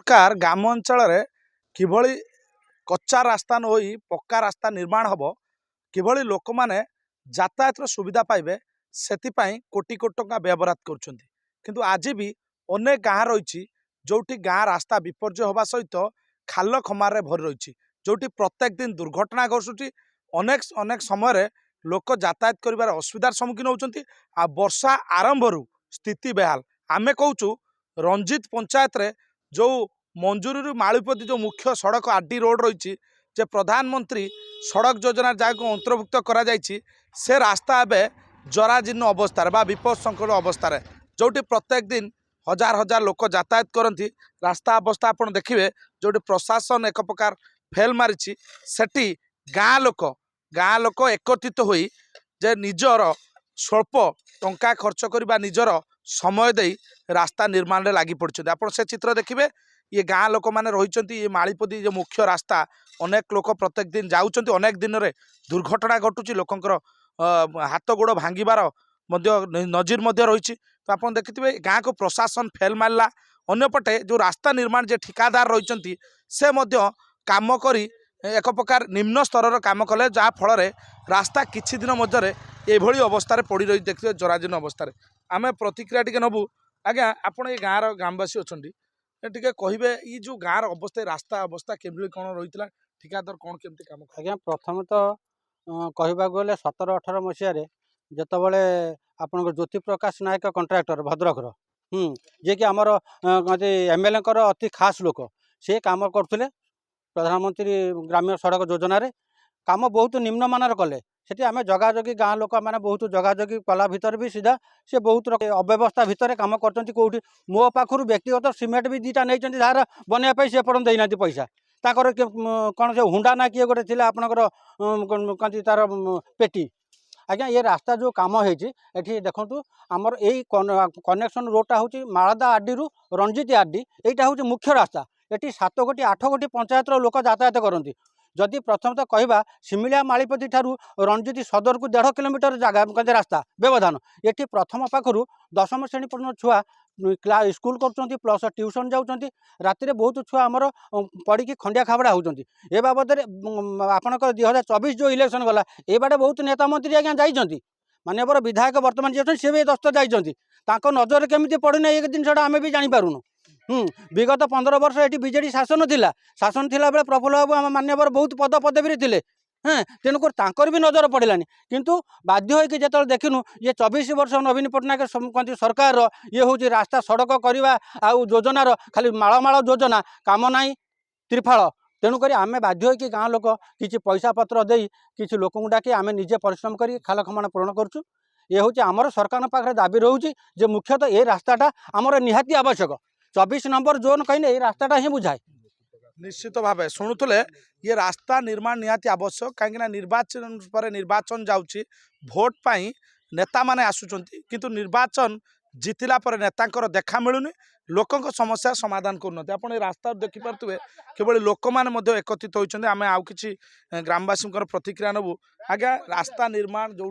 सरकार ग्राम अंचल किभली कच्चा रास्ता न होई पक्का रास्ता निर्माण हब किभली लोक माने यातायात सुविधा पाइबे सेतिपाई कोटी कोटी टंका व्यवहार करुछंती किंतु आज भी अनेक गाँ रही जोटी गाँ रास्ता विपर्य होगा सहित खाल खमार भरी रही जोटी प्रत्येक दिन दुर्घटना घटुची अनेक अनेक समय लोक यातायात कर असुविधार सम्मुखीन होती आ वर्षा आरंभ स्थिति बेहाल आमे कहूँ रंजित पंचायत रे जो मंजूरी मालिपति जो मुख्य सड़क आरडी रोड रही जे प्रधानमंत्री सड़क योजना जहाँ अंतर्भुक्त करा से रास्ता एवं जराजीर्ण अवस्था बा विपद संकट अवस्था जोटी प्रत्येक दिन हजार हजार लोक यातायात करती रास्ता अवस्था आप देखिए जो प्रशासन एक प्रकार फेल मारी सेठी गाँ लोक एकत्रित होई जे निजर स्वल्प टंका खर्च करने निजर समय दे रास्ता निर्माण में लगी पड़ते आप से चित्र देखिए ये गाँ लोक मैंने रही ये मालिपदी जो मुख्य रास्ता अनेक लोक प्रत्येक दिन जाऊँच अनेक दिन में दुर्घटना घटुची लोकंर हाथ गोड़ भांगार नजीर रही तो आप देखिए गाँ को प्रशासन फेल मारला अंपटे जो रास्ता निर्माण जे ठिकादार रही से काम करी एक प्रकार निम्न स्तर काम कले जहाँ फल रास्ता किछि दिन मध्य एभली अवस्था पड़ रही देखिए जराजीर्ण अवस्था आम प्रतिक्रिया टी नबू आज्ञा आपण ये गाँव ग्रामवासी अच्छा टे कहे ये जो गाँव अवस्था रास्ता अवस्था केभली कौन रही ठिकादार कौन केमती काम आज्ञा प्रथम तो कहवाक गले 17-18 मसीह जितेबाला आपण ज्योति प्रकाश नायक कंट्राक्टर भद्रकर जे कि आमर एमएलए अति खास लोक से काम करते प्रधानमंत्री ग्राम्य सड़क योजना रे काम बहुत निम्नमानर कले सेठी आम जगाजगी गाँ लोक मैंने बहुत जगाजगी कला भितर भी सीधा से बहुत अव्यवस्था भितर काम कर कौटी मो पाखु व्यक्तिगत सीमेंट भी दीटा नहीं धार बनवाई सी पर्यटन देना पैसा ताकर कौन से हुंडा ना किए गोटे आपणकर कौन तार पेटी आज्ञा ये रास्ता जो काम होती देखु आमर यही कनेक्शन रोडटा हूँ मालदा आरडी रु रंजित आरडी यहाँ हूँ मुख्य रास्ता ये 7 गोटी 8 गोटी पंचायत लोक यातायात करती जदि प्रथम तो कहवा सिमिलिया मालिपति ठारू रंजित सदर को 1.5 किलोमीटर जगह रास्ता व्यवधान ये प्रथम पाखु 10वीं श्रेणी पर्यटन छुआ स्कूल कर प्लस ट्यूशन जाऊँच राति बहुत छुआ आमर पढ़ी खंडिया खाबड़ा होती ए बाबद आपंकर 2024 जो इलेक्शन गला ए बाटे बहुत नेता मंत्री आज्ञा जाइए मानवर विधायक बर्तमान जी अच्छे सी भी दस्त जाइए नजर केमी पड़ना ये जिनसा आम भी जापरूँ विगत 15 वर्ष ये बीजेडी शासन थिला बेले प्रफुल्ल बाबू आम मान्यवर बहुत पद पदवी थे हाँ तेणुक भी नजर पड़ानी किंतु बाध्य होगी जो देखिनु ये 24 वर्ष नवीन पट्टनायक सरकार ये हूँ रास्ता सड़क करवा आउ योजनार खाली मालमाल योजना काम ना त्रिफाल तेणुक आम बाध्य होगी गाँ लोक किसी पैसा पत्र दे किसी लोक डाक आम निजे परिश्रम कर खाल खमान पूरण करुँ ये हूँ आमर सरकार पाखे दाबी रोचे जे मुख्यतः ये रास्ताटा आमर निहाती आवश्यक 24 नंबर जोन कहीं ये रास्ताटा ही बुझाए निश्चित भाव शुणुले ये रास्ता निर्माण निहाती आवश्यक कहीं निर्वाचन पर निर्वाचन जाऊँगी भोट पाई नेता माने आसुचंती किंतु निर्वाचन जितिला पर नेतांकर देखा मिलूनी लोकों समस्या समाधान करते आप रास्ता देखिपे केवल लोक मैंने एकत्रित होती आम आउ कि ग्रामवासी प्रतिक्रिया नबू आज्ञा रास्ता निर्माण जो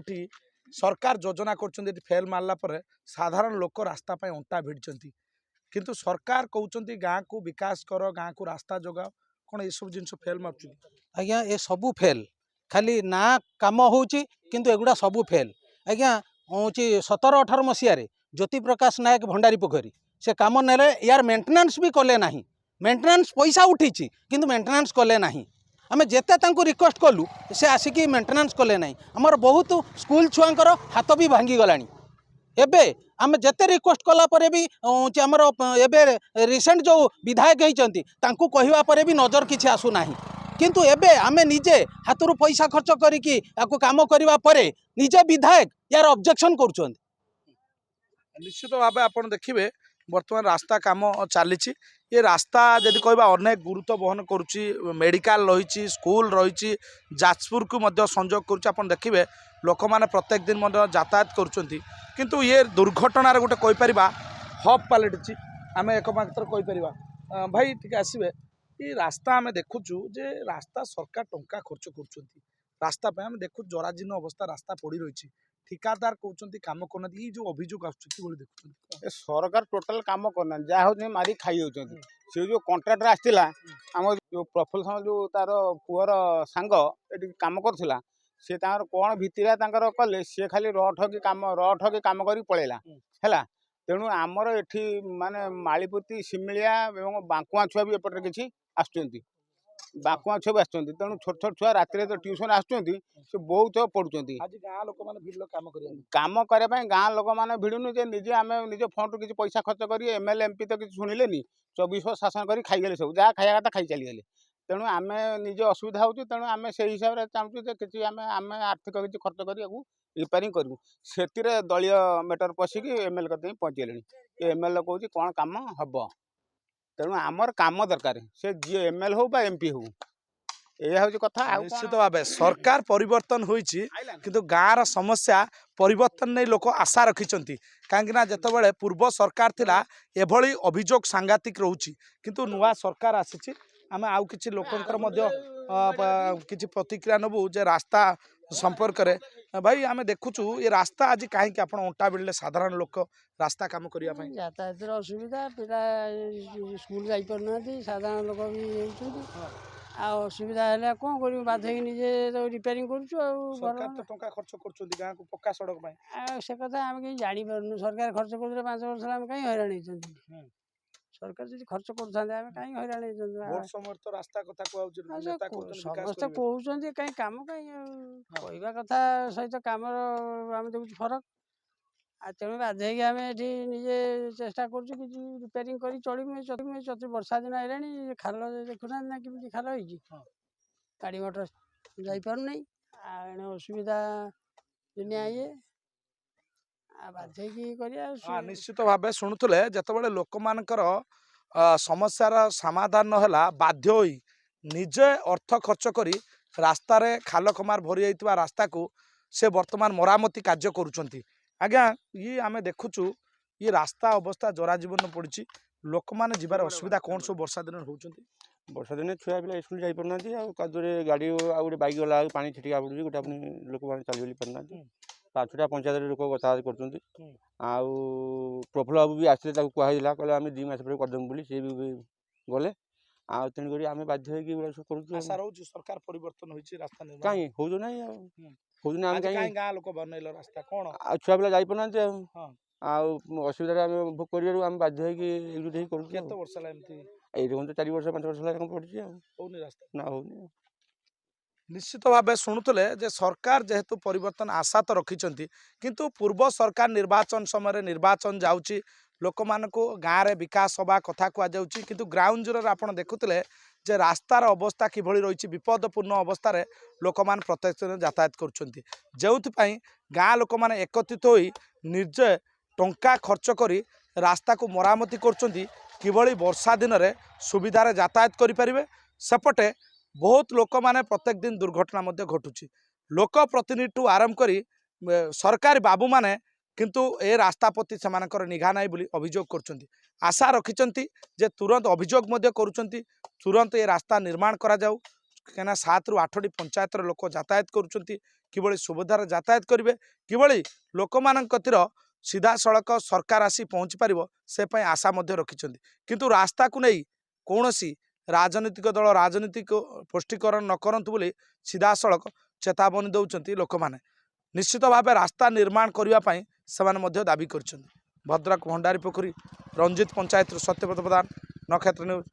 सरकार योजना कर फेल मारला पर साधारण लोक रास्ता अंटा भिड़ती किंतु सरकार कहते गाँ को विकास कर गाँ को रास्ता जगाओ कौन ये सब जिन फेल मार्च आज्ञा ये सबू फेल खाली ना काम होकिंतु एगुड़ा सबू फेल आज्ञा हूँ 17-18 मसीह ज्योति प्रकाश नायक भंडारी पोखरी से काम नेले यार मेंटेनेंस भी कले ना मेंटेनेंस पैसा उठी किंतु मेंटेनेंस कले ना आम जिते रिक्वेस्ट कलु से आसिकी मेंटेनेंस कले ना आमर बहुत स्कूल छुआंकर हाथ भी भांगी गलानी एबे आम जिते रिक्वेस्ट कला परे भी आमर एबे रिसेंट जो विधायक होती कहवा भी नजर किसी आसुना किंतु एबे आमे निजे हाथरू पैसा खर्च करिकी याको काम करवा परे निजे विधायक यार ऑब्जेक्शन कर निश्चित भाव आप देखिए बर्तमान रास्ता काम चली ये रास्ता जदि कहबा अनेक गुरुत्व बहन करुच्ची मेडिकल रही स्कूल रही जाजपुर को मध्य संजोग कर देखिए लोक मैंने प्रत्येक दिन यातायात करुँच किंतु ये दुर्घटनार गोटे कहीपर हब पलटि आम एकमात्र कहीपर भाई टी आसबे ये रास्ता आम देखुचु जे रास्ता सरकार टंका खर्च कर रास्ता आम देखु जराजीर्ण अवस्था रास्ता पड़ रही ठिकादार कहते कम करना ये जो अभियोग आस सरकार टोटाल काम करना जहाँ हूँ मारी खाई होती से जो कॉन्ट्राक्टर आसला आम जो प्रफुल्ल सामल जो तार पुअर सांग ये कम करूला सी कौन भितर कले सी खाली रठकी काम कर पलैला है तेणु आमर एठी माने मालीपुती सिमिलिया एवं बांकुआ छुआ भी एपटे किसी आसुच्च बांकुआ छुआ भी आसुच्च तेणु छोट छोट छुआ रात ट्यूशन आसुच्च से बहुत पढ़ुच्च आज गाँ लोक मैंने भिड़ काम कर काम करने गाँ लोक मैंने भिड़ुनु जे निजे आम निज फंड किसी पैसा खर्च कर एमएलए एमपी तो किसी शुणिले 24 शासन कर खाईगले सब जहाँ खाया कथा खाई चलीगले तेणु आम निजे असुविधा हो तेणु आम से हिसाब से चाहूँ कि आम आर्थिक किसी खर्च कर रिपेयरिंग करूँ से दलीय मेटर पशिकी एमएलए कदम पहुँचेले एमएलए कौन कौन काम हम तेणु आमर काम दरकार से जी एमएलए हो एमपी हो यह हूँ कथा निश्चित भाव सरकार परिवर्तन होइछि किंतु गाँव समस्या परिवर्तन नहीं लोक आशा रखिंट कहीं जितेबाला पूर्व सरकार थिला एभली अभियोग सांघातिक रोची किंतु नुआ सरकार आसी आम आउ कि लोकंकर मध्य किछि प्रतिक्रिया नबू जे रास्ता संपर्क रे भाई आम देखुचु ये रास्ता आज कहीं आप अंटा बिड़े साधारण लोक रास्ता काम करने यातायात असुविधा पिला स्कूल जाना साधारण लोक भी असुविधा है कौन कर बाध्य निजे रिपेयरिंग टंका खर्च कर गाँव को पक्का सड़क से कथा आम कहीं जापर सरकार खर्च कर 5 वर्ष आम कहीं हैरान होती सरकार जी खर्च कर कहीं हैरान समय तो रास्ता कथा समस्ते कहते कहीं कम कहीं कहवा कथा सहित कम आम देखुँ फरक तेणु बाध्य आम ये निजे चेष्टा कर रिपेयरिंग कर चलू वर्षा दिन है खाल देखुना ना कि खाल हो गाड़ी मोटर जापारना असुविधा दुनिया ये बाध्य कर निश्चित भाव शुणुले जिते लोक मानकर समस्यार समाधान है बाध्य होई निजे अर्थ खर्च करी रास्ता रे खाल खमार भरी जाइतिबा रास्ता को से वर्तमान मरामती कार्य करुछंती आज्ञा ये आमे देखुचु ये रास्ता अवस्था जरा जीवन पड़ी लोक माने जीवार असुविधा कौन सब वर्षा दिन होउछंती वर्षा दिन छुआ पिला स्कूल जाई परना आ कादुरे गाड़ी आ गोटे बाइक वाला पानी छिटिका पड़ुची गोटे अपनी लोक माने चली बोली परना पाछुटा पंचायत लोक कथा करछंती आउ प्रफुल्ल बाबू भी आसले ताको कहला कहले आमे 2 मास पर करदम बोली से भी गले आ तेन करी आमे बाध्य होई कि सब करू आशा रहउछु सरकार परिवर्तन होइछि रास्ता निर्माण काई होजो नै होजो ना आमे काई गाँ लोक बनैलो रास्ता कोन आ छुआ पिला जाई परना हां आ असुविधा आमे भोग करियारू आमे बाध्य होई कि एकजुट होई करू केते वर्ष ला एमती एई रकम तो 4 वर्ष 5 वर्ष ला पड़छि आ होनी रास्ता ना होनी निश्चित भाव शुणुले जे सरकार जेहेतु परिवर्तन आशा तो रखिंट किंतु पूर्व सरकार निर्वाचन समय निर्वाचन जाऊँगी लोक मान गाँव में विकास हवा कथा कहुच्छी किंतु ग्राउंड जीरो आप देखुले जे रास्तार अवस्था किभली रही विपदपूर्ण अवस्था लोक मान प्रत्यक्ष यातायात कर गाँ लोक मैंने एकत्रित हो निजे टंका खर्च कर रास्ता को मरामती कर वर्षा दिन में सुविधार यातायात करें सेपटे बहुत लोक माने प्रत्येक दिन दुर्घटना मध्य घटुची लोक प्रतिनिधि आरंभ करी सरकारी बाबू माने किंतु ए रास्ता प्रति सेमानकर निघा नाई बोली अभियोग करछंती आशा रखिचंती जे तुरंत अभियोग मध्य करूचंती तुरंत ये रास्ता निर्माण करा जाऊ कना 7 रु 8 पंचायत लोक यातायात करूचंती किबळी सुविधार यातायात करिवे किबळी लोक मानकर सीधा सड़क सरकार आसी पहुँची पारिबो से पई आशा मध्य रखिचंती किंतु रास्ता को नहीं कौनसी राजनीतिक दल राजनीतिक पुष्टिकरण न करंतु बोली सीधा सड़क चेतावनी दौरान लोक मैंने निश्चित भाव रास्ता निर्माण करने से दाबी कर भद्रक भंडारी पोखरी रंजित पंचायत सत्यव्रत प्रधान नक्षत्र न्यूज।